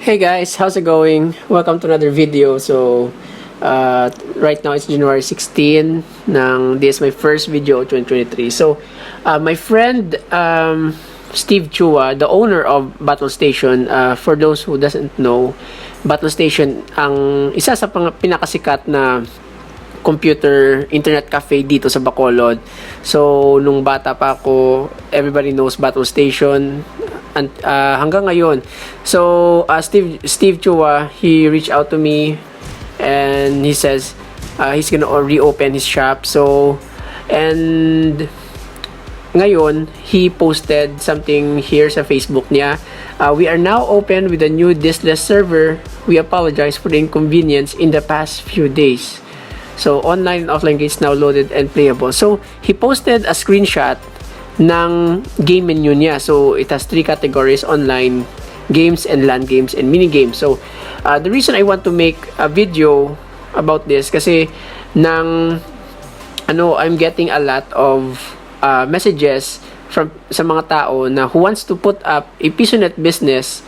Hey guys, how's it going? Welcome to another video. Right now it's January 16 this is my first video of 2023. My friend Steve Chua, the owner of Battle Station, for those who doesn't know, Battle Station ang isa sa pinakasikat na computer internet cafe dito sa Bacolod. So nung bata pa ako, everybody knows Battle Station and hanggang ngayon. Steve Chua, he reached out to me and he says he's gonna reopen his shop. And ngayon he posted something here sa Facebook niya. We are now open with a new diskless server. We apologize for the inconvenience in the past few days. So, online and offline games now loaded and playable. So, he posted a screenshot ng game menu niya. So, it has 3 categories: online games and LAN games and mini games. So, the reason I want to make a video about this kasi I'm getting a lot of messages sa mga tao na who wants to put up a pisonet business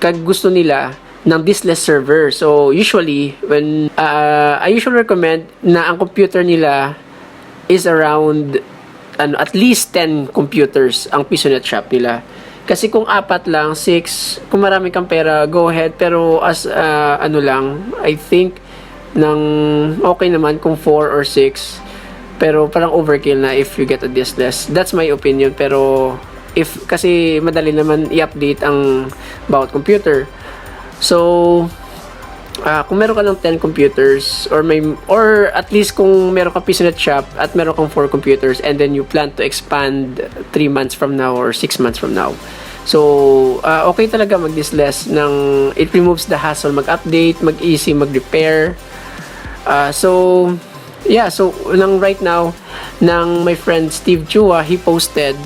kag gusto nila ng diskless server. So usually when I usually recommend na ang computer nila is around at least 10 computers ang pisonet shop nila. Kasi kung 4 lang, 6, kung marami kang pera, go ahead. Pero I think okay naman kung 4 or 6. Pero parang overkill na if you get a diskless. That's my opinion. Pero kasi madali naman i-update ang bawat computer. So, kung meron ka ng 10 computers or at least kung meron ka pisonet shop at meron kang 4 computers and then you plan to expand 3 months from now or 6 months from now. So, okay talaga mag-diskless it removes the hassle mag-update, mag-easy mag-repair. So right now my friend Steve Chua, he posted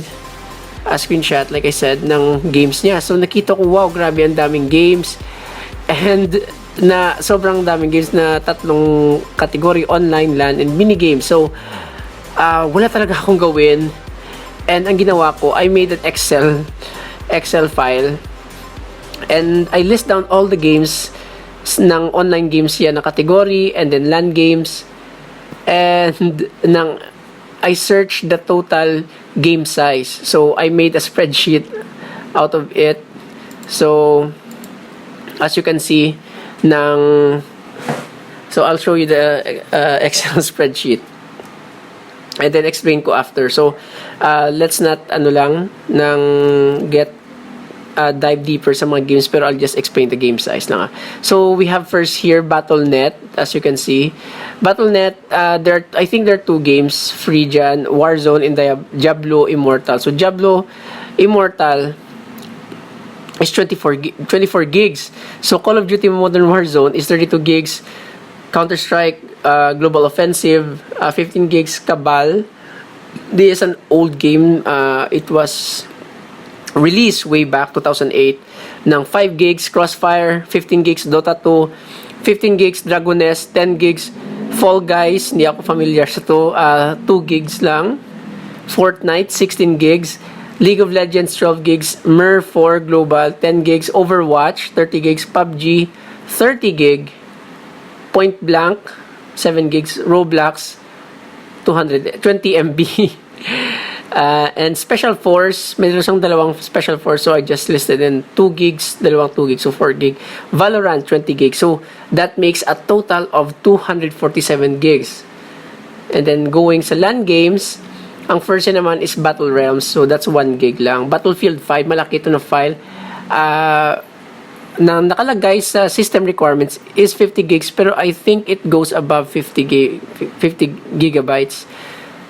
a screenshot like I said ng games niya. So nakita ko, wow, grabe, ang daming games. And na sobrang daming games na 3 category: online, LAN, and mini games. So wala talaga akong gawin. And ang ginawa ko, I made an Excel file and I list down all the games ng online games yan na category, and then LAN games, and I searched the total game size. So I made a spreadsheet out of it. So as you can see so I'll show you the Excel spreadsheet and then explain ko after. So let's not dive deeper sa mga games, pero I'll just explain the game size lang. So we have first here Battle.net. As you can see, Battle.net, I think there are 2 games free dyan: Warzone and Diablo Immortal. So Diablo Immortal is 24 gigs. So Call of Duty Modern Warzone is 32 gigs. Counter-Strike Global Offensive 15 gigs. Cabal, this is an old game. It was released way back 2008 ng 5 gigs. Crossfire 15 gigs. Dota 2 15 gigs. Dragon Nest 10 gigs. Fall Guys, hindi ako familiar sa to, 2 gigs lang. Fortnite 16 gigs. League of Legends 12 gigs, Mer 4 Global 10 gigs, Overwatch 30 gigs, PUBG 30 gig, Point Blank 7 gigs, Roblox 20 MB. And Special Force, meron siyang 2 Special Force, so I just listed in 2 gigs, 2 gigs, so 4 gig. Valorant 20 gigs, so that makes a total of 247 gigs. And then going sa LAN games, ang first naman is Battle Realms, so that's 1 gig lang. Battlefield 5, malaki ito na file. Na nakalagay sa system requirements is 50 gigs, pero I think it goes above 50 gigabytes.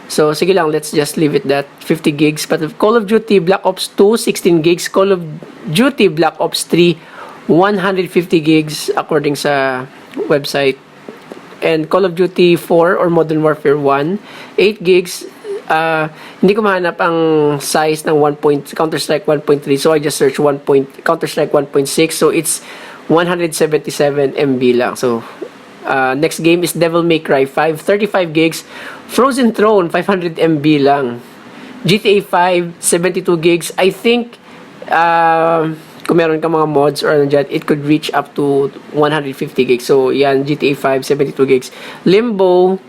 So sige lang, let's just leave it that 50 gigs. But Call of Duty Black Ops 2 16 gigs, Call of Duty Black Ops 3 150 gigs according sa website, and Call of Duty 4 or Modern Warfare 1 8 gigs. Hindi ko mahanap ang size ng Counter-Strike 1.3, so I just search Counter-Strike 1.6, so it's 177 MB lang. So next game is Devil May Cry 5 35 gigs. Frozen Throne 500 MB lang. GTA 5 72 gigs. I think kung meron ka mga mods or ano dyan, it could reach up to 150 gigs. So, yan, GTA 5, 72 gigs. Limbo,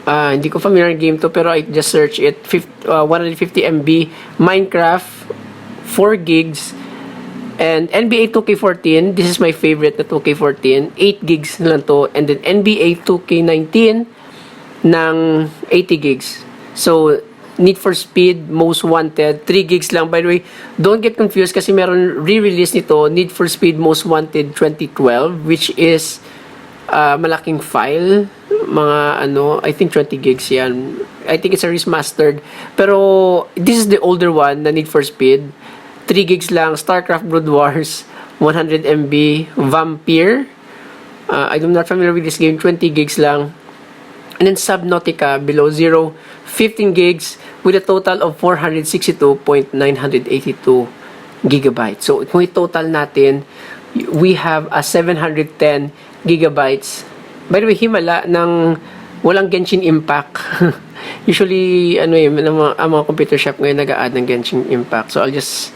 hindi ko familiar game to, pero I just search it. 150 MB. Minecraft, 4 gigs. And NBA 2K14, this is my favorite na 2K14. 8 gigs na lang to. And then NBA 2K19 ng 80 gigs. So, Need for Speed, Most Wanted, 3 gigs lang. By the way, don't get confused kasi meron re-release nito, Need for Speed Most Wanted 2012, which is malaking file. Mga I think 20 gigs yan. I think it's a remastered. Pero, this is the older one na Need for Speed. 3 gigs lang. StarCraft Brood Wars, 100 MB. Vampire, I'm not familiar with this game, 20 gigs lang. And then Subnautica, Below Zero, 15 gigs with a total of 462.982 gigabytes. So, kung i-total natin, we have a 710 gigabytes. By the way, himala ng walang Genshin Impact. Usually, ang mga computer shop ngayon nag-a-add ng Genshin Impact. So, I'll just...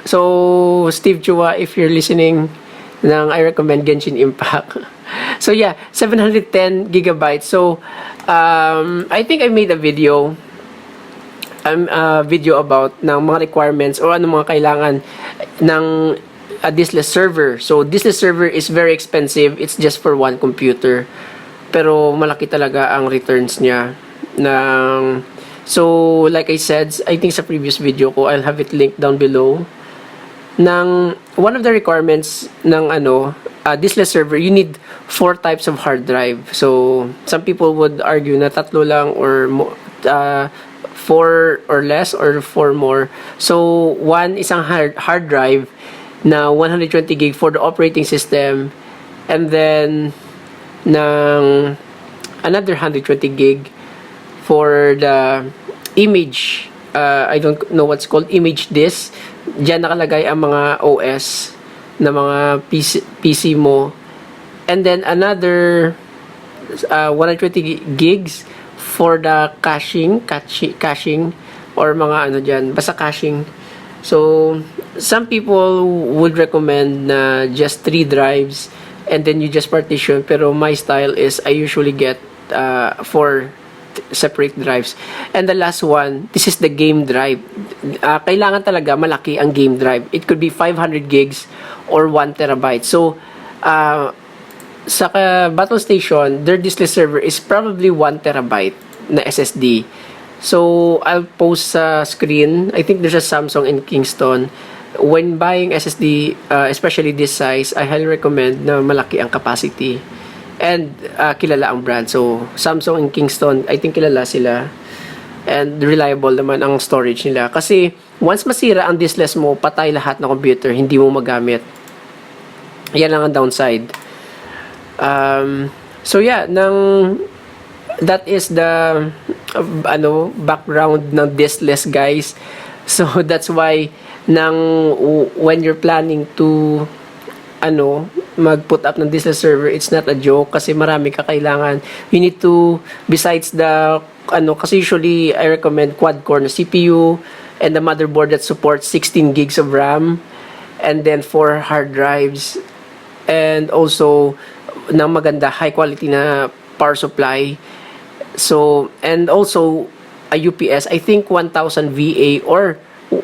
so, Steve Chua, if you're listening, I recommend Genshin Impact. So yeah, 710 gigabytes. So I think I made a video about ng mga requirements or ano mga kailangan ng a diskless server. So diskless server is very expensive. It's just for one computer. Pero malaki talaga ang returns niya so like I said, I think sa previous video ko, I'll have it linked down below. One of the requirements ng diskless server, you need 4 types of hard drive. So some people would argue na 3 lang or 4 or less or 4 more. So one isang hard drive na 120 gig for the operating system, and then another 120 gig for the image. I don't know what's called image disk. Diyan nakalagay ang mga OS na mga PC mo. And then another 120 gigs for the caching or mga dyan, basta caching. So, some people would recommend na just 3 drives and then you just partition. Pero my style is I usually get 4 separate drives. And the last one, this is the game drive. Kailangan talaga malaki ang game drive. It could be 500 gigs or 1 terabyte. So, sa Battle Station, their diskless server is probably 1 terabyte na SSD. So, I'll post sa screen. I think there's a Samsung in Kingston. When buying SSD, especially this size, I highly recommend na malaki ang capacity. And kilala ang brand. So, Samsung in Kingston, I think kilala sila. And reliable naman ang storage nila. Kasi, once masira ang diskless mo, patay lahat ng computer, hindi mo magamit. Yan lang ang downside. So, yeah, that is the background ng diskless, guys. So, that's why when you're planning to mag-put up ng diskless server, it's not a joke kasi marami ka kailangan. You need to, besides the, kasi usually I recommend quad-core na CPU and the motherboard that supports 16 gigs of RAM and then 4 hard drives and also ng maganda, high quality na power supply. So, and also a UPS, I think 1000 VA or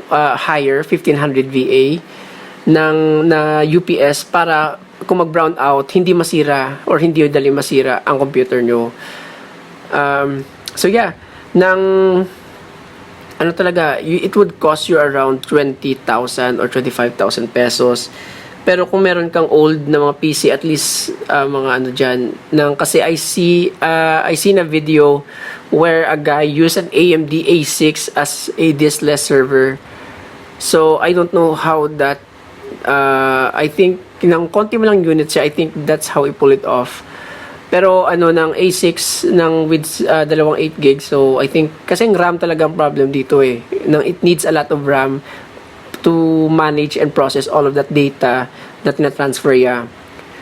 higher, 1500 VA na UPS para kung mag-brown out, hindi masira or hindi dali masira ang computer nyo. So yeah, talaga, it would cost you around 20,000 or 25,000 pesos. Pero kung meron kang old na mga PC, at least mga dyan, kasi I seen a video where a guy used an AMD A6 as a diskless server. So I don't know how that I think ng konti mo lang unit siya, I think that's how he pull it off. Pero ng A6 with 8 gigs, so I think kasi ang RAM talaga ang problem dito it needs a lot of RAM to manage and process all of that data that na-transfer ya.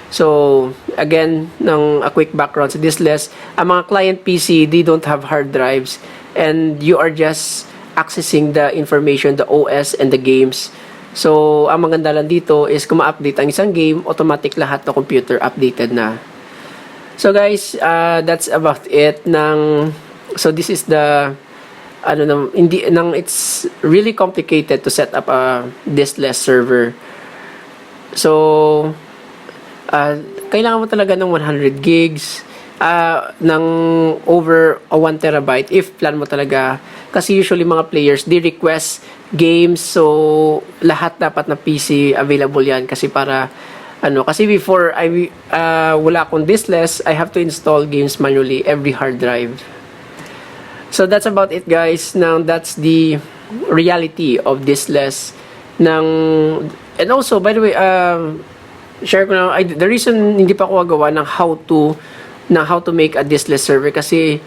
So again, a quick background sa diskless, ang mga client PC, they don't have hard drives and you are just accessing the information, the OS and the games So, ang maganda lang dito is kung ma-update ang isang game, automatic lahat ng computer updated na. So guys, that's about it so this is the it's really complicated to set up a diskless server. So kailangan mo talaga ng 100 gigs ng over 1 terabyte if plan mo talaga, kasi usually mga players they request games, so lahat dapat na PC available yan, kasi kasi before wala akong diskless, I have to install games manually every hard drive. So that's about it guys. Now that's the reality of diskless and also by the way, share ko na the reason hindi pa ako gagawa ng how to make a diskless server, kasi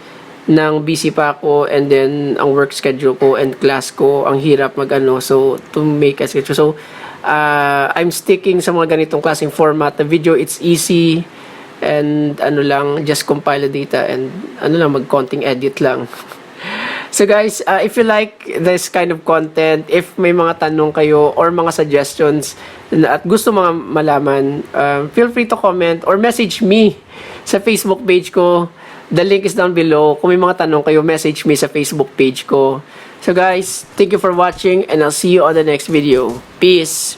busy pa ako, and then ang work schedule ko and class ko, ang hirap so to make a schedule. So I'm sticking sa mga ganitong klaseng format. The video, it's easy, and just compile the data and mag-konting edit lang. So guys, if you like this kind of content, if may mga tanong kayo or mga suggestions at gusto mga malaman, feel free to comment or message me sa Facebook page ko. The link is down below. Kung may mga tanong kayo, message me sa Facebook page ko. So guys, thank you for watching, and I'll see you on the next video. Peace!